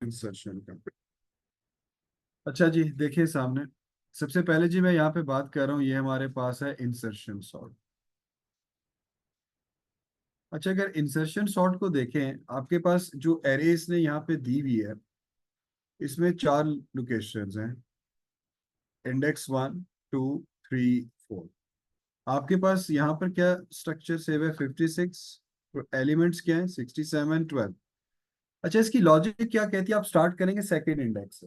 Insertion का। अच्छा जी, देखिए सामने सबसे पहले जी मैं यहाँ पे बात कर रहा हूँ, ये हमारे पास है इंसर्शन सॉर्ट। अच्छा, अगर इंसर्शन सॉर्ट को देखें, आपके पास जो एरेज ने यहाँ पे दी हुई है, इसमें चार लोकेशंस हैं। इंडेक्स 1, 2, 3, 4। आपके पास यहाँ पर क्या स्ट्रक्चर सेव है? 56। एलिमेंट्स क्या है? 67, 12। अच्छा, इसकी लॉजिक क्या कहती है? आप स्टार्ट करेंगे सेकेंड इंडेक्स से,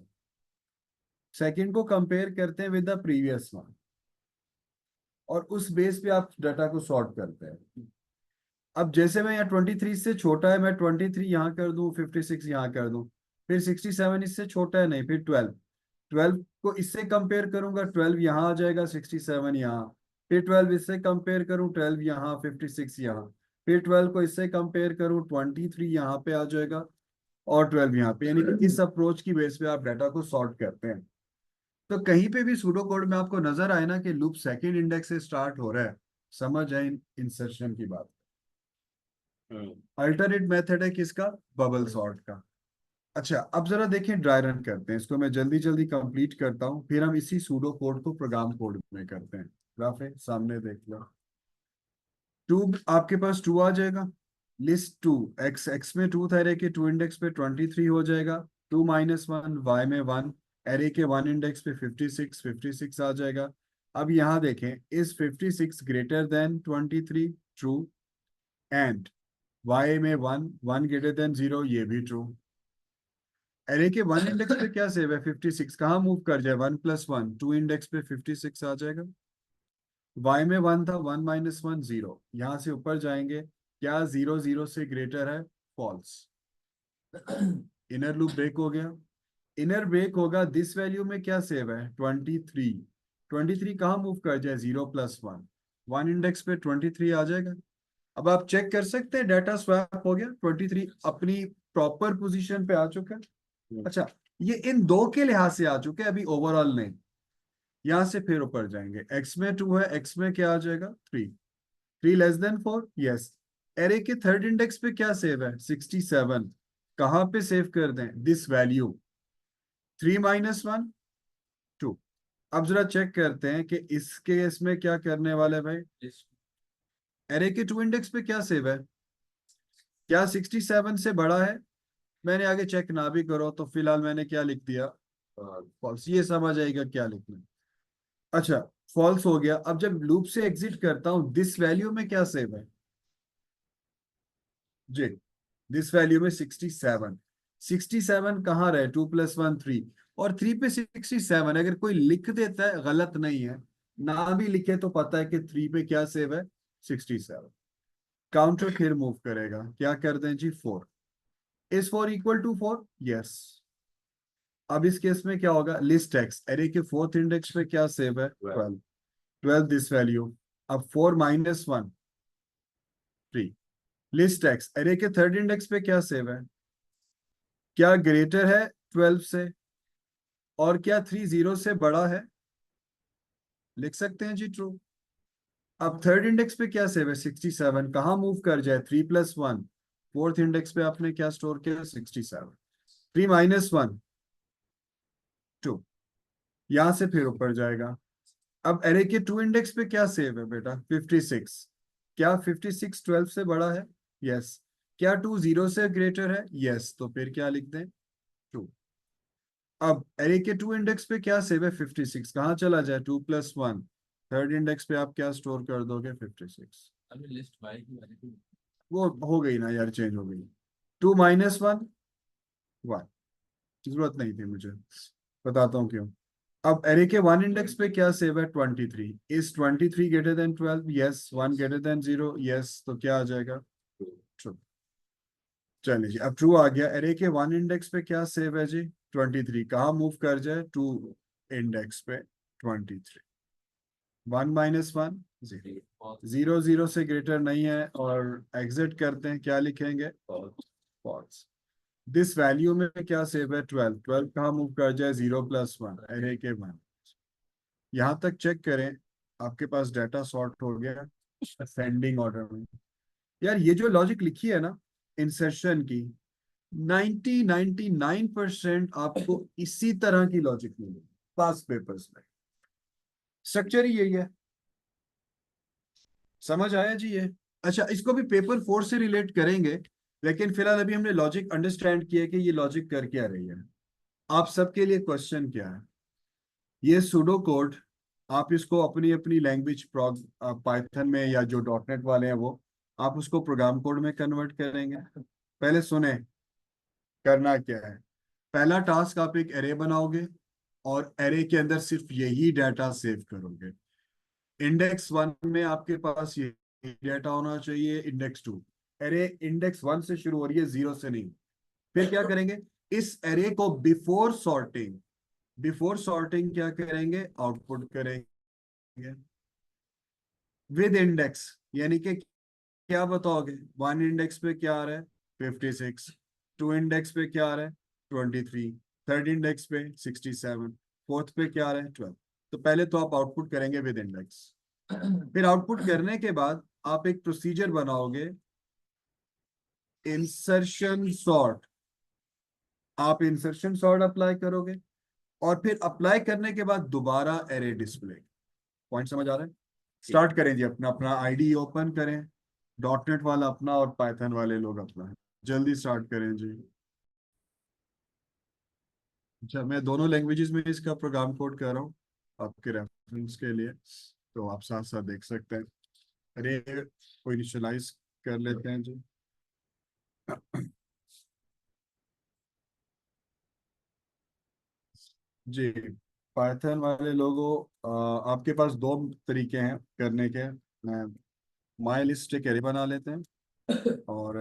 सेकेंड को कंपेयर करते हैं विद द प्रीवियस वन, और उस बेस पे आप डाटा को सॉर्ट करते हैं। अब जैसे मैं यहाँ 23 से छोटा है, मैं 23 यहाँ कर दूं, 56 यहाँ कर दूं, फिर 67 इससे छोटा है, नहीं, फिर 12। 12 को इससे कंपेयर करूंगा, 12 यहाँ आ जाएगा, 67 यहाँ। फिर 12 इससे कंपेयर करूं, 12 यहाँ, 56 यहाँ। फिर 12 को इससे कंपेयर करूं, 23 यहाँ पे आ जाएगा, और 12 यहाँ पे। यानी कि इस अप्रोच की बेस पे आप डाटा को सॉर्ट करते हैं। तो कहीं पे भी सूडो कोड में आपको नजर आए ना कि लूप सेकंड इंडेक्स से स्टार्ट हो रहा है, समझ आए इंसर्शन की बात। अल्टरनेट मेथड है किसका? बबल सॉर्ट का। अच्छा, अब जरा देखें, ड्राई रन करते हैं इसको, मैं जल्दी जल्दी कंप्लीट करता हूँ, फिर हम इसी सूडो कोड को प्रोग्राम कोड में करते हैं। ग्राफ है सामने, देख लो। टू, आपके पास टू आ जाएगा। लिस्ट टू, एक्स एक्स में टू था, एरे के टू इंडेक्स पे 23 हो जाएगा। 2 - 1, वाई में 1, एरे के वन इंडेक्स पे 56 आ जाएगा। अब यहाँ देखें, is 56 greater than 23? True. And Y में 1 ग्रेटर देन 0, ये भी ट्रू। एरे के वन इंडेक्स पे क्या सेव है? 56। कहाँ मूव कर जाए? 1 + 1, 2 इंडेक्स पे 56 आ जाएगा। वाई में 1 था, 1 - 1, 0। यहाँ से ऊपर जाएंगे, क्या 0 0 से ग्रेटर है? फॉल्स। इनर लूप ब्रेक हो गया। इनर ब्रेक होगा, दिस वैल्यू में क्या सेव है? 23। 23 कहाँ मूव कर जाए? 0 + 1, 1 इंडेक्स पे 23 आ जाएगा। अब आप चेक कर सकते हैं, डाटा स्वैप हो गया, 23 अपनी प्रॉपर पोजीशन पे आ चुका है। अच्छा, ये इन दो के लिहाज से आ चुके हैं, अभी ओवरऑल नहीं। यहां से फिर ऊपर जाएंगे, एक्स में 2 है, एक्स में क्या आ जाएगा? 3। 3 < 4, यस। एरे के थर्ड इंडेक्स पे क्या सेव है? 67। कहाँ पे सेव कर दें? This value, 3 - 1, 2। अब जरा चेक करते हैं कि इसके इसमें क्या करने वाले भाई। एरे के टू इंडेक्स पे क्या सेव है? क्या 67 से बड़ा है? मैंने आगे चेक ना भी करो तो फिलहाल मैंने क्या लिख दिया? फॉल्स। ये समझ आएगा क्या लिखना है। अच्छा, फॉल्स हो गया। अब जब लूप से एग्जिट करता हूं, दिस वैल्यू में क्या सेव है जी? दिस वैल्यू में 67। 67 कहाँ रहे? 2 + 1, 3। और 3 पे 67 अगर कोई लिख देता है, गलत नहीं है। ना भी लिखे तो पता है कि 3 पे क्या सेव है? 67। काउंटर फिर मूव करेगा, क्या कर दें जी? 4। Is 4 equal to 4? यस। अब इस केस में क्या होगा? लिस्ट एक्स, एरे के फोर्थ इंडेक्स पे क्या सेव है? 12। 12 दिस वैल्यू। अब 4 - 1, 3। लिस्ट एक्स, एरे के थर्ड इंडेक्स पे क्या सेव है? क्या ग्रेटर है 12 से? और क्या 3 0 से बड़ा है? लिख सकते हैं जी, ट्रू। अब थर्ड इंडेक्स पे क्या सेव है? 67। कहाँ मूव कर जाए? 3 + 1, फोर्थ इंडेक्स पे आपने क्या स्टोर किया? 67। 3 - 1, 2। यहां से फिर ऊपर जाएगा। अब एरे के टू इंडेक्स पे क्या सेव है बेटा? 56। क्या 56 12 से बड़ा है? यस। क्या 2 0 से ग्रेटर है? यस। तो फिर क्या लिख दें? 2। अब एरे के टू इंडेक्स पे क्या सेव है? 56। कहाँ चला जाए? 2 + 1, थर्ड इंडेक्स पे आप क्या स्टोर कर दोगे? 56। अभी लिस्ट वाई की वैल्यू वो हो गई ना यार, चेंज हो गई। 2 - 1, 1। जरूरत नहीं थी मुझे, बताता हूँ क्यों। अब एरे के वन इंडेक्स पे क्या सेव है? 23। Is 23 greater than 12? Yes. 1 greater than 0? Yes. तो क्या आ जाएगा? ट्रू। चलिए जी, अब ट्रू आ गया। एरे के वन इंडेक्स पे क्या सेव है जी? 23। कहाँ मूव कर जाए? 2 इंडेक्स पे 23। 1 - 1, 0। 0 0 से ग्रेटर नहीं है, और एग्जिट करते हैं, क्या लिखेंगे? फॉल्स। दिस वैल्यू में क्या सेव है? 12। 12 कहाँ मूव कर जाए? 0 + 1, एरे के वन। यहाँ तक चेक करें, आपके पास डाटा सॉर्ट हो गया असेंडिंग ऑर्डर में। यार ये जो लॉजिक लिखी है ना इंसर्शन की, 99% आपको इसी तरह की लॉजिक मिलेगी पास पेपर्स में। स्ट्रक्चर ही यही है। समझ आया जी ये? अच्छा, इसको भी पेपर 4 से रिलेट करेंगे, लेकिन फिलहाल अभी हमने लॉजिक अंडरस्टैंड किया कि ये लॉजिक कर क्या रही है। आप सबके लिए क्वेश्चन क्या है? ये सूडो कोड आप इसको अपनी अपनी लैंग्वेज पाइथन में या जो डॉट नेट वाले हैं वो, आप उसको प्रोग्राम कोड में कन्वर्ट करेंगे। पहले सुने करना क्या है। पहला टास्क, आप एक एरे बनाओगे और एरे के अंदर सिर्फ यही डाटा सेव करोगे। इंडेक्स 1 में आपके पास ये डाटा होना चाहिए, इंडेक्स 2। एरे इंडेक्स 1 से शुरू हो रही है, 0 से नहीं। फिर क्या करेंगे, इस एरे को बिफोर सॉर्टिंग क्या करेंगे, आउटपुट करेंगे विद इंडेक्स। यानी कि क्या बताओगे, 1 इंडेक्स पे क्या आ रहा है, 56। 2 इंडेक्स पे क्या आ रहा है, 23। थर्ड इंडेक्स पे 67। फोर्थ पे क्या आ रहा है, 12। तो पहले तो आप आउटपुट करेंगे विद इंडेक्स। फिर आउटपुट करने के बाद आप एक प्रोसीजर बनाओगे, इंसर्शन सॉर्ट। आप इंसर्शन सॉर्ट अप्लाई करोगे और फिर अप्लाई करने के बाद दोबारा एरे डिस्प्ले। पॉइंट समझ आ रहा है? स्टार्ट करें जी, अपना अपना आईडी ओपन करें। डॉट नेट वाला अपना और पाइथन वाले लोग अपना। जल्दी स्टार्ट करें जी। अच्छा, मैं दोनों लैंग्वेजेस में इसका प्रोग्राम कोड कर रहा हूँ आपके रेफरेंस के लिए, तो आप साथ साथ देख सकते हैं। अरे, को इनिशियलाइज कर लेते हैं जी। जी, पाइथन वाले लोगों, आपके पास दो तरीके हैं करने के। मैं माई लिस्ट एक एरे बना लेते हैं और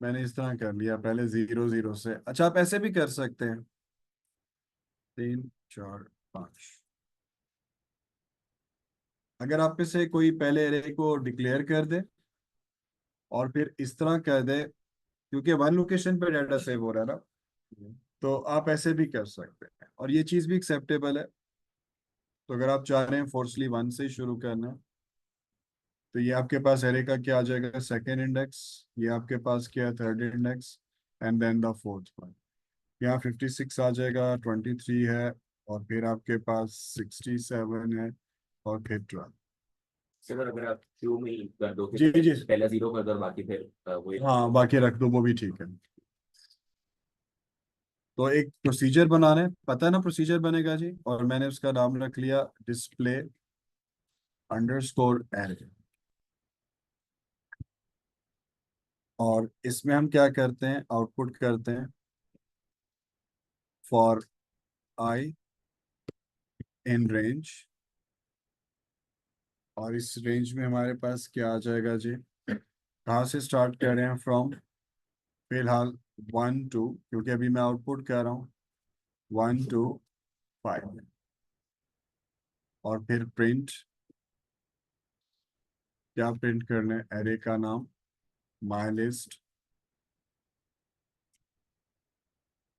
मैंने इस तरह कर लिया पहले 0 0 से। अच्छा, आप ऐसे भी कर सकते हैं, 3 4 5। अगर आप में से कोई पहले एरे को डिक्लेयर कर दे और फिर इस तरह कर दे, क्योंकि वन लोकेशन पे डाटा सेव हो रहा है ना, तो आप ऐसे भी कर सकते हैं और ये चीज़ भी एक्सेप्टेबल है। तो अगर आप चाह रहे हैं फोर्सली 1 से ही शुरू करना, तो ये आपके पास एरे का क्या आ जाएगा, सेकेंड इंडेक्स। ये आपके पास क्या है, third index. And then the fourth one. यहाँ 56 आ जाएगा, 23 है, और फिर आपके पास 67 है, और फिर 12। सर अगर आप क्यू में ही कर दो कि जी जी। पहला जीरो कर दो और बाकी फिर वही। हाँ, बाकी रख दो, वो भी ठीक है। तो एक प्रोसीजर बनाना है, पता है ना प्रोसीजर बनेगा जी, और मैंने उसका नाम रख लिया डिस्प्ले अंडरस्कोर एरे। और इसमें हम क्या करते हैं, आउटपुट करते हैं फॉर आई इन रेंज। और इस रेंज में हमारे पास क्या आ जाएगा जी, कहाँ से स्टार्ट कर रहे हैं, फ्रॉम फिलहाल 1 2, क्योंकि अभी मैं आउटपुट कर रहा हूँ 1 2 5। और फिर प्रिंट, क्या प्रिंट करना है, एरे का नाम माई लिस्ट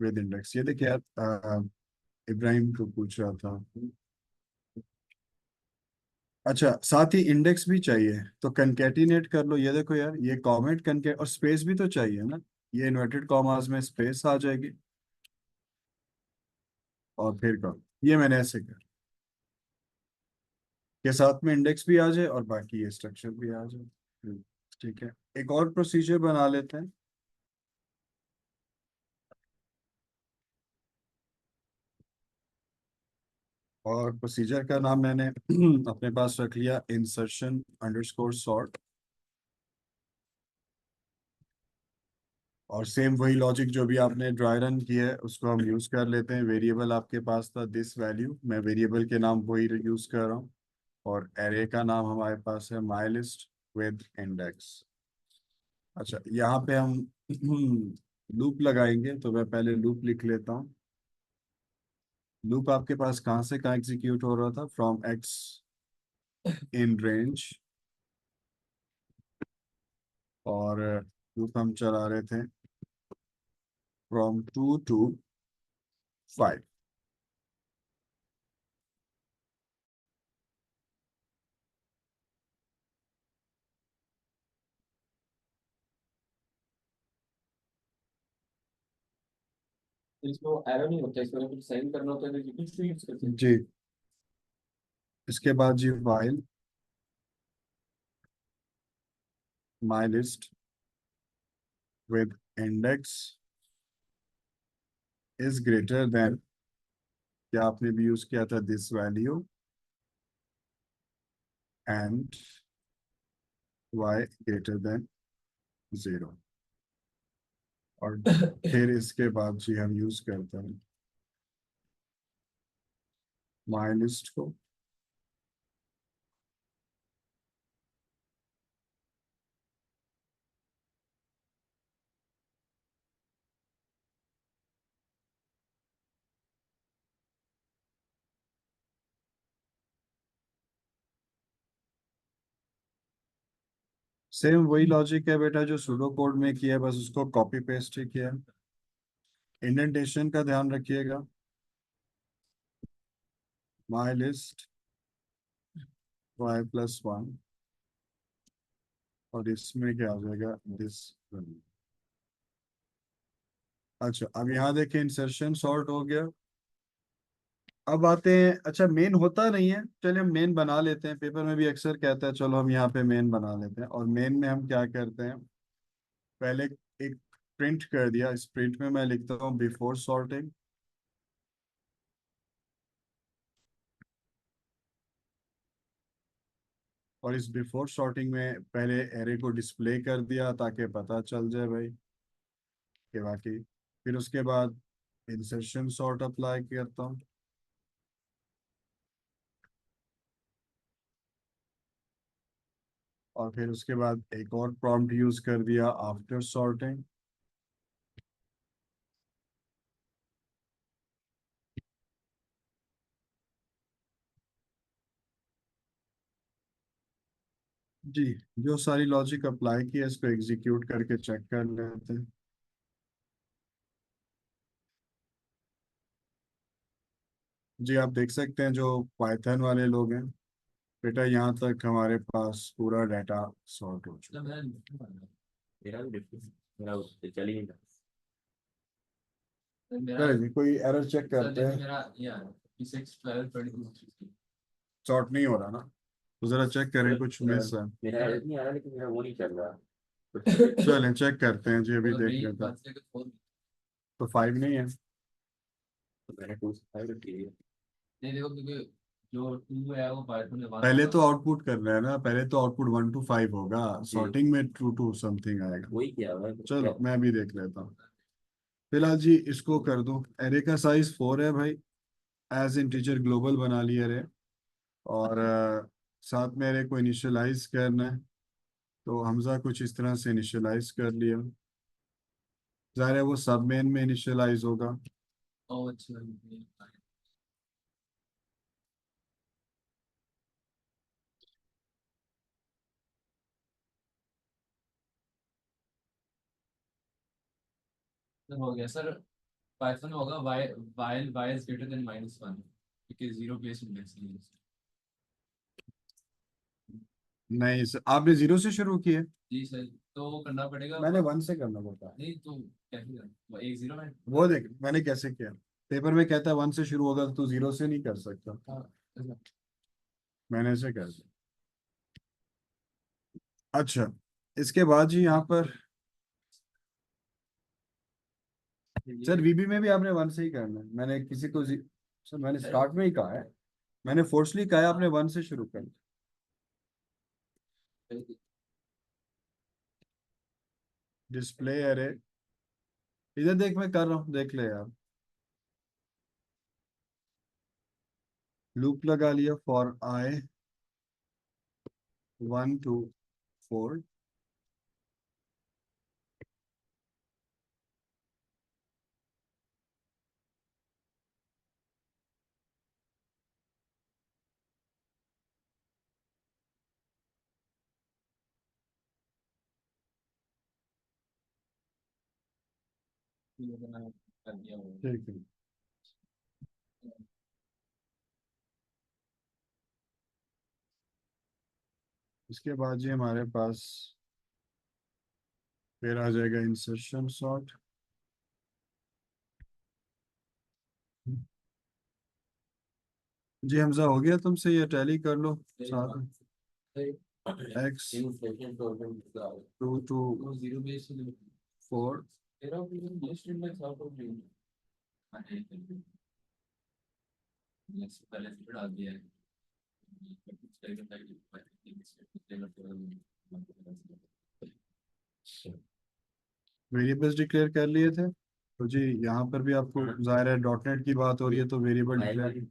विद इंडेक्स। ये देखिए यार, इब्राहिम को पूछ रहा था। अच्छा, साथ ही इंडेक्स भी चाहिए, तो कंकेटिनेट कर लो। ये देखो यार, ये कॉमेट कंकेट, और स्पेस भी तो चाहिए ना। ये इन्वर्टेड कॉमास में स्पेस आ जाएगी, और फिर कॉम। ये मैंने ऐसे कर के साथ में इंडेक्स भी आ जाए और बाकी ये स्ट्रक्चर भी आ जाए। ठीक है, एक और प्रोसीजर बना लेते हैं। और प्रोसीजर का नाम मैंने अपने पास रख लिया, इंसर्शन अंडरस्कोर सॉर्ट। और सेम वही लॉजिक जो भी आपने ड्राई रन किया है उसको हम यूज कर लेते हैं। वेरिएबल आपके पास था दिस वैल्यू, मैं वेरिएबल के नाम वही यूज कर रहा हूँ। और एरे का नाम हमारे पास है माई लिस्ट विद इंडेक्स। अच्छा, यहाँ पे हम लूप लगाएंगे, तो मैं पहले लूप लिख लेता हूँ। लूप आपके पास कहाँ से कहाँ एग्जीक्यूट हो रहा था, फ्रॉम एक्स इन रेंज। और लूप हम चला रहे थे फ्रॉम 2 to 5। इसको एरर नहीं होता, इसको कुछ साइन करना होता है तो कुछ यूज करते हैं। जी। इसके बाद जी while my list with index is greater than, क्या आपने भी यूज किया था, this value and y greater than 0। और फिर इसके बाद जी हम यूज करते हैं माई लिस्ट को सेम वही लॉजिक है बेटा जो सुडो कोड में किया है, बस उसको कॉपी पेस्ट ही किया है। इंडेंटेशन का ध्यान रखिएगा। माई लिस्ट y+1 और इसमें क्या आ जाएगा, दिस। अच्छा अब यहाँ देखें इंसर्शन सॉर्ट हो गया। अब आते हैं, अच्छा मेन होता नहीं है, चलिए हम मेन बना लेते हैं, पेपर में भी अक्सर कहता है चलो हम यहाँ पे मेन बना लेते हैं। और मेन में हम क्या करते हैं, पहले एक प्रिंट कर दिया, इस प्रिंट में मैं लिखता हूँ बिफोर सॉर्टिंग। और इस बिफोर सॉर्टिंग में पहले एरे को डिस्प्ले कर दिया ताकि पता चल जाए भाई कि बाकी। फिर उसके बाद इंसर्शन सॉर्ट अप्लाई करता हूँ। और फिर उसके बाद एक और प्रॉम्प्ट यूज कर दिया आफ्टर सॉर्टिंग। जी, जो सारी लॉजिक अप्लाई की है इसको एग्जीक्यूट करके चेक कर लेते हैं। जी आप देख सकते हैं जो पाइथन वाले लोग हैं बेटा, यहाँ तक हमारे पास पूरा डाटा सॉर्ट हो चुका मेरा भी डिफरेंस, मेरा उससे चल ही नहीं रहा। है। मेरा चलिए जी, कोई एरर चेक सर करते देखिए हैं। मेरा ये आ रहा है 6 12 22। सॉर्ट नहीं हो रहा ना, तो जरा चेक करें कुछ मिस है। मेरा एरर नहीं आ रहा, लेकिन मेरा वो नहीं चल रहा। चलें चेक करते हैं जी, अभी और देख नहीं लेते हैं। बात से कि फोन तो 5 नहीं है। तो मैंने 2 से 5 रख दिया। नहीं देखो क्योंकि जो 2 है वो पाइथन में 1 पहले होगा। तो आउटपुट कर रहे हैं ना, पहले तो आउटपुट 1 to 5 होगा, जी सॉर्टिंग में 2 to समथिंग आएगा। वही किया हुआ है क्या। चलो मैं भी देख लेता हूँ। फिलहाल जी इसको कर दूं, एरे का साइज 4 है भाई, एज इंटीजर ग्लोबल बना लिया रे। और साथ में एरे को इनिशियलाइज करना है, तो हमजा कुछ इस तरह से इनिशियलाइज कर लिया। ज़ाहिर है वो सब मेन में इनिशियलाइज होगा। ओ अच्छा तो हो गया सर। पाइथन होगा while y is greater than -1 because 0 place index नहीं है। नहीं सर, आपने 0 से शुरू किया। जी सर, तो वो करना पड़ेगा। मैंने 1 से करना पड़ता है। नहीं तो कैसे करना, वो एक 0 में। वो देख मैंने कैसे किया, पेपर में कहता है 1 से शुरू होगा तो तू 0 से नहीं कर सकता। हाँ ऐसा। मैंने ऐसे कर दिया। अच्छा इसके बाद जी यहाँ पर, सर ये वीबी में भी आपने 1 से ही करना है, मैंने किसी को सर मैंने स्टार्ट में ही कहा है, मैंने फोर्सली कहा है आपने 1 से शुरू कर। डिस्प्ले एरे, इधर देख मैं कर रहा हूँ, देख ले यार। लूप लगा लिया फॉर आई 1 to 4। ये मैंने कर दिया वो। ठीक है, इसके बाद जी हमारे पास फिर आ जाएगा इंसर्शन सॉर्ट। जी हमजा, हो गया तुमसे? ये टैली कर लो साथ में। X two two zero base 4। तेरा बेस्ट इंडेक्स आउट ऑफ पहले से डाल दिया है। वेरिएबल्स डिक्लेयर कर लिए थे तो जी यहाँ पर भी आपको जाहिर है डॉट नेट की बात हो रही है तो वेरिएबल डिक्लेयर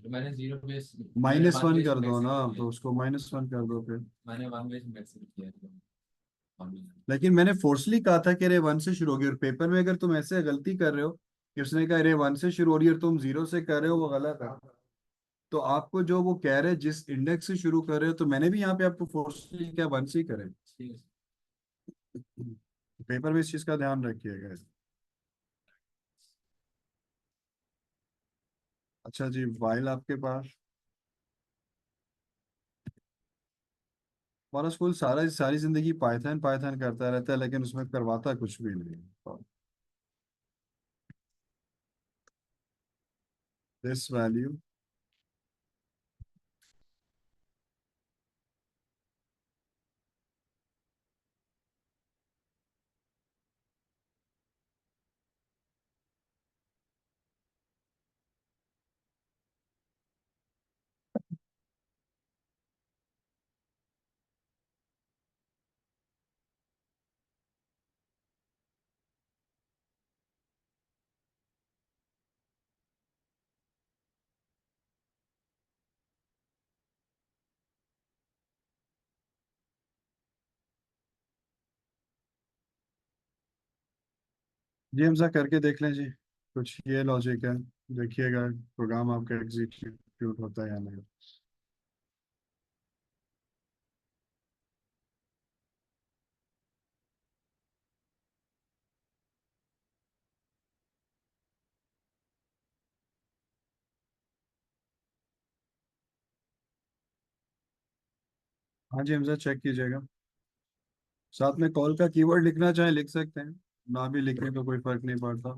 मैंने जीरो बेस मैंने वन -1 बेस कर दो इंडेक्स ना, किया तो उसको -1 कर दो फिर। मैंने वन बेस इंडेक्स किया लेकिन मैंने फोर्सली कहा था कि अरे 1 से शुरू होगी, और पेपर में अगर तुम ऐसे गलती कर रहे हो कि उसने कहा अरे 1 से शुरू हो रही है और तुम 0 से कर रहे हो, वो गलत है। तो आपको जो वो कह रहे हैं जिस इंडेक्स से शुरू कर रहे हो, तो मैंने भी यहाँ पे आपको फोर्सली क्या 1 से ही करें। पेपर में इस चीज का ध्यान रखिएगा। अच्छा जी, वाइल आपके पास हमारा स्कूल सारी जिंदगी पाइथन पाइथन करता रहता है, लेकिन उसमें करवाता कुछ भी नहीं। दिस वैल्यू जी हमसा करके देख लें जी, कुछ ये लॉजिक है, देखिएगा प्रोग्राम आपका एग्जीक्यूट होता है या नहीं। हाँ जी हमसा, चेक कीजिएगा। साथ में कॉल का कीवर्ड लिखना चाहे लिख सकते हैं, ना भी लिखें तो कोई फर्क नहीं पड़ता।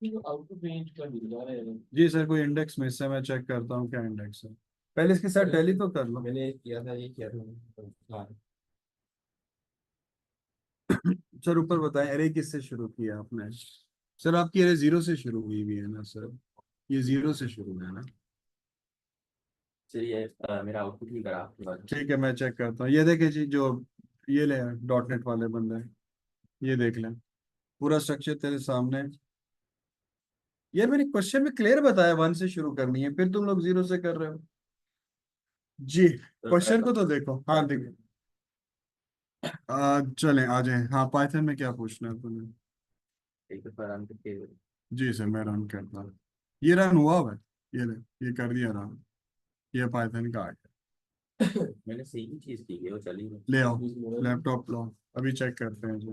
आउट ऑफ रेंज का मिल रहा है जी सर, कोई इंडेक्स में इससे मैं चेक करता हूँ क्या इंडेक्स है। पहले इसके साथ टैली तो कर लो। मैंने किया था ये किया था हाँ सर ऊपर बताएं, अरे किससे शुरू किया आपने? सर आपकी अरे 0 से शुरू हुई भी है ना सर, ये 0 से शुरू है ना। चलिए मेरा आउटपुट नहीं करा आपके बाद ठीक है, मैं चेक करता हूँ। ये देखे जी, जो ये ले डॉट नेट वाले बंदे हैं, ये देख लें, पूरा स्ट्रक्चर तेरे सामने है। यार मैंने क्वेश्चन में क्लियर बताया 1 से शुरू करनी है, फिर तुम लोग 0 से कर रहे हो। जी क्वेश्चन को तो देखो, हाँ देखो। चलें आ जाए, हाँ पाइथन में क्या पूछना है तुम्हें? एक बार रन करके जी सर, मैं रन करता हूँ। ये रन हुआ हुआ है, ये ले, ये कर दिया रन। ये पाइथन का आ गया। मैंने सही चीज की है वो चली ले आओ लैपटॉप लो, अभी चेक करते हैं जी।